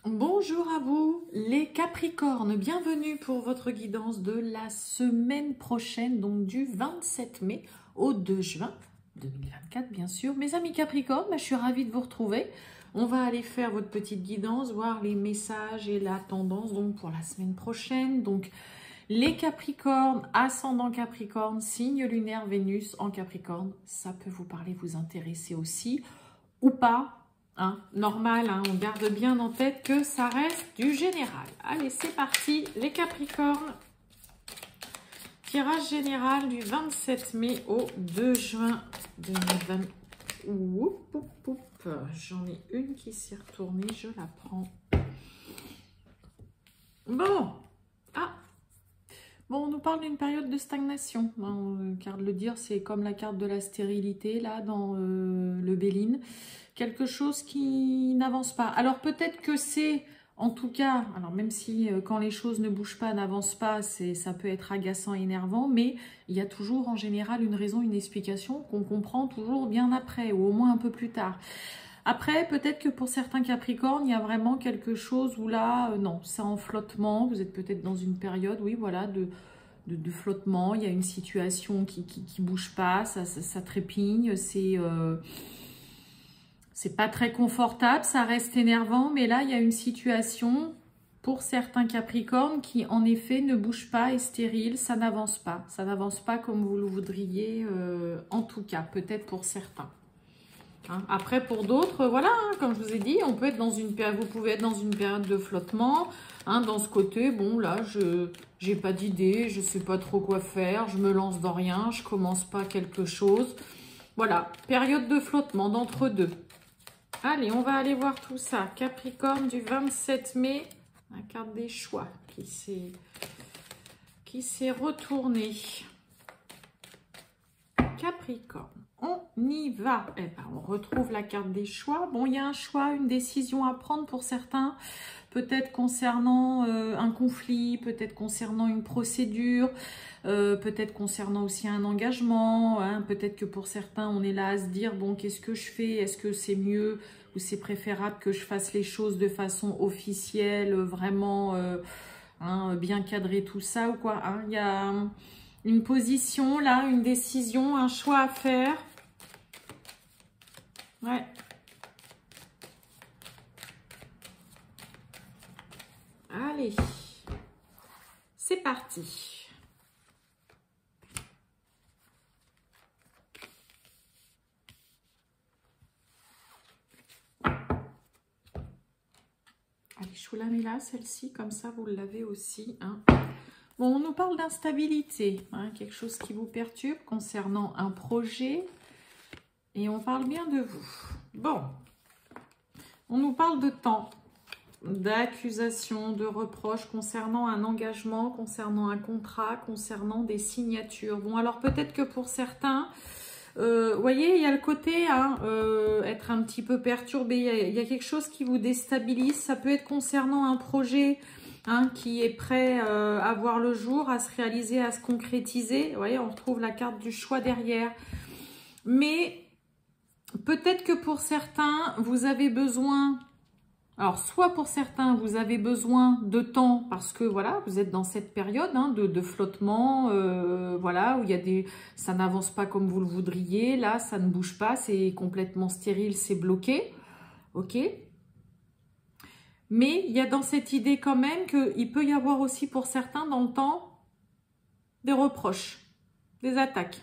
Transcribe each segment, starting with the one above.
Bonjour à vous les Capricornes, bienvenue pour votre guidance de la semaine prochaine, donc du 27 mai au 2 juin 2024 bien sûr. Mes amis Capricornes, je suis ravie de vous retrouver. On va aller faire votre petite guidance, voir les messages et la tendance donc pour la semaine prochaine. Donc les Capricornes, ascendant Capricorne, signe lunaire Vénus en Capricorne, ça peut vous parler, vous intéresser aussi ou pas. Normal, on garde bien en tête que ça reste du général. Allez, c'est parti, les Capricornes. Tirage général du 27 mai au 2 juin 2020. J'en ai une qui s'est retournée, je la prends. Bon, on nous parle d'une période de stagnation. Carte le dire, c'est comme la carte de la stérilité, là, dans le Béline. Quelque chose qui n'avance pas. Alors, peut-être que c'est, en tout cas, alors même si quand les choses ne bougent pas, n'avancent pas, ça peut être agaçant et énervant, mais il y a toujours, en général, une raison, une explication qu'on comprend toujours bien après, ou au moins un peu plus tard. Après, peut-être que pour certains Capricornes, il y a vraiment quelque chose où là, non, c'est en flottement. Vous êtes peut-être dans une période, oui, voilà, de flottement. Il y a une situation qui bouge pas, ça trépigne, c'est pas très confortable, ça reste énervant. Mais là, il y a une situation pour certains Capricornes qui, en effet, ne bouge pas, est stérile, ça n'avance pas. Ça n'avance pas comme vous le voudriez, en tout cas, peut-être pour certains. Après, pour d'autres, voilà, comme je vous ai dit, on peut être dans une période, vous pouvez être dans une période de flottement, dans ce côté, bon, là, je n'ai pas d'idée, je ne sais pas trop quoi faire, je me lance dans rien, je commence pas quelque chose. Voilà, période de flottement, d'entre-deux. Allez, on va aller voir tout ça. Capricorne du 27 mai, la carte des choix qui s'est retournée. Capricorne. On y va. Eh ben, on retrouve la carte des choix. Bon, il y a un choix, une décision à prendre pour certains. Peut-être concernant un conflit, peut-être concernant une procédure, peut-être concernant aussi un engagement. Peut-être que pour certains, on est là à se dire, bon, qu'est-ce que je fais? Est-ce que c'est mieux ou c'est préférable que je fasse les choses de façon officielle, vraiment bien cadrer tout ça ou quoi? Il y a une position, là, une décision, un choix à faire. Ouais. Allez. C'est parti. Allez, je vous la mets là, celle-ci, comme ça, vous l'avez aussi, Bon, on nous parle d'instabilité, quelque chose qui vous perturbe concernant un projet. Et on parle bien de vous. Bon, on nous parle de temps, d'accusations, de reproches concernant un engagement, concernant un contrat, concernant des signatures. Bon, alors peut-être que pour certains, vous voyez, il y a le côté être un petit peu perturbé. Il y a quelque chose qui vous déstabilise. Ça peut être concernant un projet qui est prêt à voir le jour, à se réaliser, à se concrétiser. Vous voyez, on retrouve la carte du choix derrière. Mais peut-être que pour certains, vous avez besoin... Alors, soit pour certains, vous avez besoin de temps parce que, voilà, vous êtes dans cette période de flottement, voilà, où il y a ça n'avance pas comme vous le voudriez. Là, ça ne bouge pas, c'est complètement stérile, c'est bloqué. OK ? Mais il y a dans cette idée quand même qu'il peut y avoir aussi pour certains dans le temps des reproches, des attaques,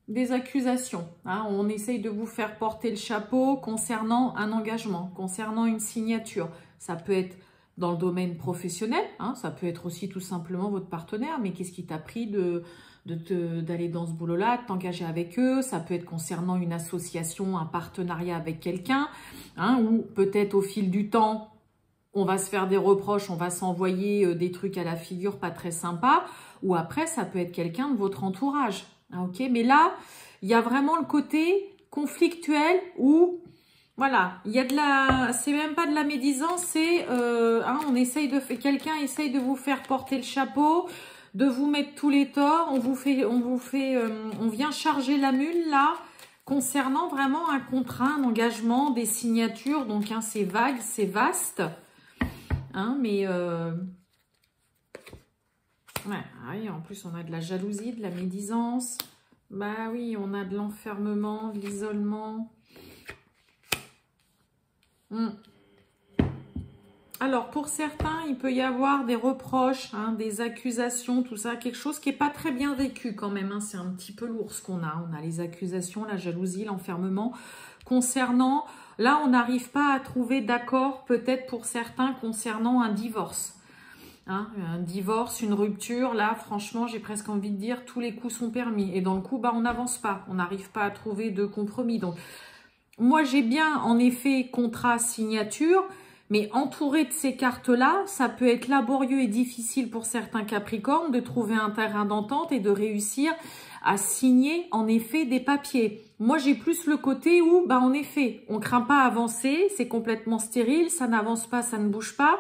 des accusations. On essaye de vous faire porter le chapeau concernant un engagement, concernant une signature. Ça peut être dans le domaine professionnel, ça peut être aussi tout simplement votre partenaire. Mais qu'est-ce qui t'a pris d'aller dans ce boulot-là, de t'engager avec eux? Ça peut être concernant une association, un partenariat avec quelqu'un, ou peut-être au fil du temps, on va se faire des reproches, on va s'envoyer des trucs à la figure pas très sympa, ou après, ça peut être quelqu'un de votre entourage. Ok, mais là, il y a vraiment le côté conflictuel où, voilà, il y a de la, c'est même pas de la médisance, c'est, on essaye quelqu'un essaye de vous faire porter le chapeau, de vous mettre tous les torts, on vient charger la mule là, concernant vraiment un contrat, un engagement, des signatures, donc c'est vague, c'est vaste. hein, mais... Ouais, oui, en plus, on a de la jalousie, de la médisance. Bah oui, on a de l'enfermement, de l'isolement. Alors, pour certains, il peut y avoir des reproches, hein, des accusations, tout ça. Quelque chose qui n'est pas très bien vécu quand même. Hein, c'est un petit peu lourd ce qu'on a. On a les accusations, la jalousie, l'enfermement. Concernant, là, on n'arrive pas à trouver d'accord, peut-être pour certains, concernant un divorce. Hein, un divorce, une rupture, là, franchement, j'ai presque envie de dire, tous les coups sont permis. Et dans le coup, bah, on n'avance pas. On n'arrive pas à trouver de compromis. Donc, moi, j'ai bien, en effet, contrat, signature. Mais entouré de ces cartes-là, ça peut être laborieux et difficile pour certains Capricornes de trouver un terrain d'entente et de réussir à signer, en effet, des papiers. Moi, j'ai plus le côté où, bah, en effet, on craint pas avancer, c'est complètement stérile, ça n'avance pas, ça ne bouge pas.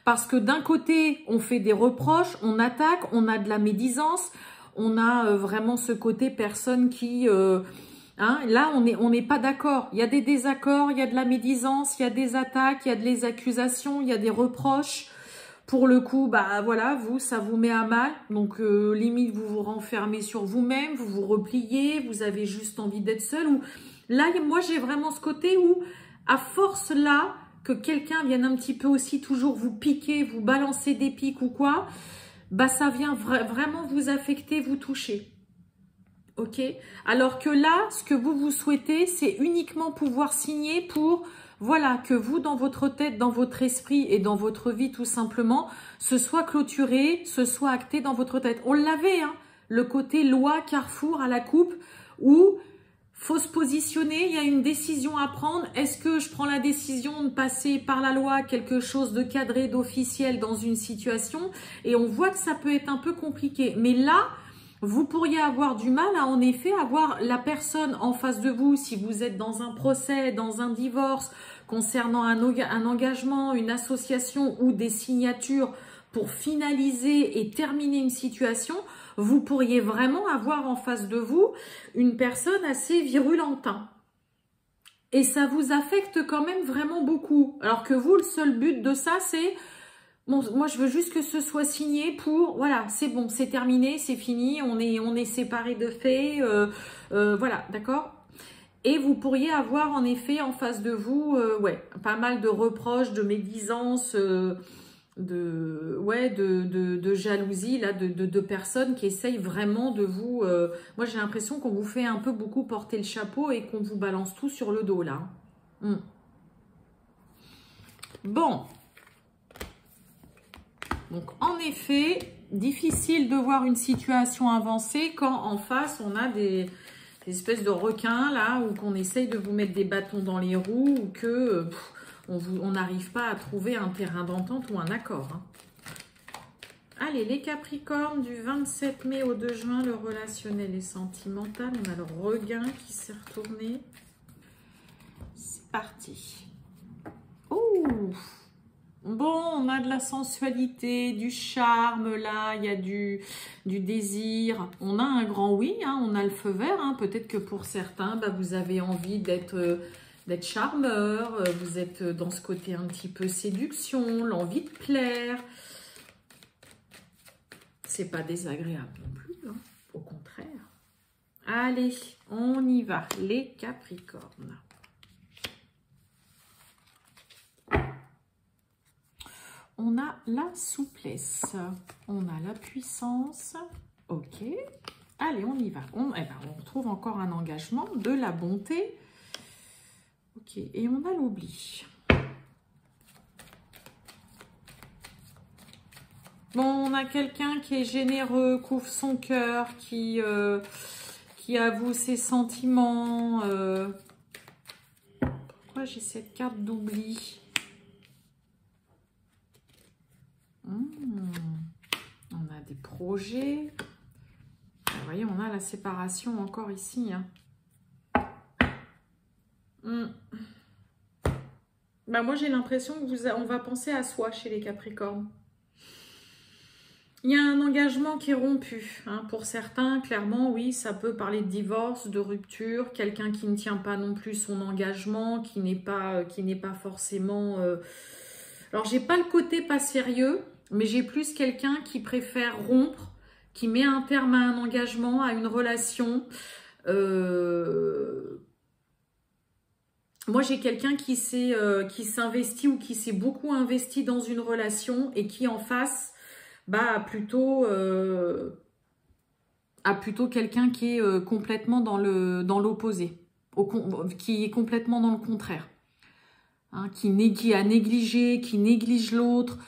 Parce que d'un côté, on fait des reproches, on attaque, on a de la médisance, on a vraiment ce côté personne qui... Hein, là, on n'est pas d'accord. Il y a des désaccords, il y a de la médisance, il y a des attaques, il y a des accusations, il y a des reproches. Pour le coup, bah voilà, vous, ça vous met à mal. Donc, limite, vous vous renfermez sur vous-même, vous vous repliez, vous avez juste envie d'être seul. Ou là, moi, j'ai vraiment ce côté où, à force là, que quelqu'un vienne un petit peu aussi toujours vous piquer, vous balancer des pics ou quoi, bah ça vient vraiment vous affecter, vous toucher. Ok, alors que là, ce que vous souhaitez, c'est uniquement pouvoir signer pour, voilà, que vous, dans votre tête, dans votre esprit et dans votre vie, tout simplement, ce soit clôturé, ce soit acté dans votre tête. On l'avait, hein, le côté loi, carrefour à la coupe, où faut se positionner, il y a une décision à prendre. Est-ce que je prends la décision de passer par la loi quelque chose de cadré, d'officiel dans une situation? Et on voit que ça peut être un peu compliqué. Mais là, vous pourriez avoir du mal à, en effet, avoir la personne en face de vous, si vous êtes dans un procès, dans un divorce, concernant un engagement, une association ou des signatures pour finaliser et terminer une situation, vous pourriez vraiment avoir en face de vous une personne assez virulente. Et ça vous affecte quand même vraiment beaucoup. Alors que vous, le seul but de ça, c'est... Bon, moi, je veux juste que ce soit signé pour, voilà, c'est bon, c'est terminé, c'est fini, on est séparés de fait, voilà, d'accord? Et vous pourriez avoir en effet en face de vous, ouais, pas mal de reproches, de médisance, de jalousie, là, de personnes qui essayent vraiment de vous... moi, j'ai l'impression qu'on vous fait un peu beaucoup porter le chapeau et qu'on vous balance tout sur le dos, là. Bon. Donc, en effet, difficile de voir une situation avancer quand en face, on a des espèces de requins, là, ou qu'on essaye de vous mettre des bâtons dans les roues, ou que on n'arrive pas à trouver un terrain d'entente ou un accord. Hein. Allez, les Capricornes, du 27 mai au 2 juin, le relationnel et sentimental. On a le regain qui s'est retourné. C'est parti. Ouh! Bon, on a de la sensualité, du charme, là, il y a du désir. On a un grand oui, hein, on a le feu vert. Hein. Peut-être que pour certains, bah, vous avez envie d'être charmeur, vous êtes dans ce côté un petit peu séduction, l'envie de plaire. C'est pas désagréable non plus, hein, au contraire. Allez, on y va, les Capricornes. On a la souplesse, on a la puissance, ok. Allez, on y va. On retrouve encore un engagement, de la bonté, ok. Et on a l'oubli. Bon, on a quelqu'un qui est généreux, couvre son cœur, qui avoue ses sentiments. Pourquoi j'ai cette carte d'oubli? On a des projets. Vous voyez, on a la séparation encore ici. Hein. Bah, moi, j'ai l'impression que on va penser à soi chez les Capricornes. Il y a un engagement qui est rompu. Hein. Pour certains, clairement, oui, ça peut parler de divorce, de rupture. Quelqu'un qui ne tient pas non plus son engagement, qui n'est pas forcément... Alors, j'ai pas le côté pas sérieux, mais j'ai plus quelqu'un qui préfère rompre, qui met un terme à un engagement, à une relation. Moi, j'ai quelqu'un qui s'investit ou qui s'est beaucoup investi dans une relation et qui en face a plutôt quelqu'un qui est complètement dans l'opposé, qui est complètement dans le contraire. Hein, qui a négligé, qui néglige l'autre,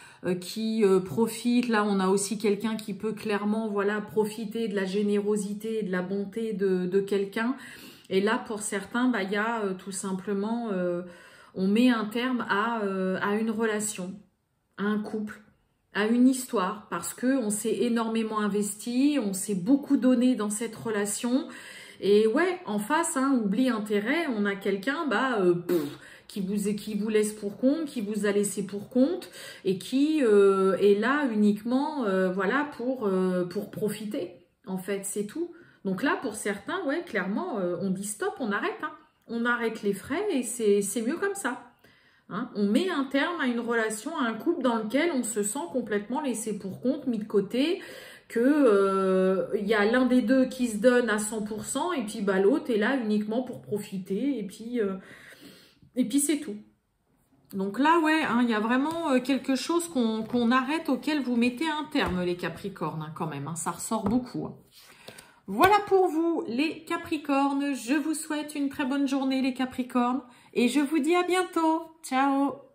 qui profite. Là, on a aussi quelqu'un qui peut clairement, voilà, profiter de la générosité et de la bonté de quelqu'un. Et là, pour certains, il y a tout simplement, on met un terme à une relation, à un couple, à une histoire, parce qu'on s'est énormément investi, on s'est beaucoup donné dans cette relation. Et ouais, en face, hein, oubli intérêt, on a quelqu'un, qui vous laisse pour compte, qui vous a laissé pour compte et qui est là uniquement voilà, pour profiter, en fait, c'est tout. Donc là, pour certains, ouais, clairement, on dit stop, on arrête. Hein. On arrête les frais et c'est mieux comme ça. Hein. On met un terme à une relation, à un couple dans lequel on se sent complètement laissé pour compte, mis de côté, que y a l'un des deux qui se donne à 100% et puis l'autre est là uniquement pour profiter et puis c'est tout. Donc là, ouais, hein, y a vraiment quelque chose qu'on arrête, auquel vous mettez un terme, les Capricornes, hein, quand même. Hein, ça ressort beaucoup. Hein. Voilà pour vous, les Capricornes. Je vous souhaite une très bonne journée, les Capricornes. Et je vous dis à bientôt. Ciao!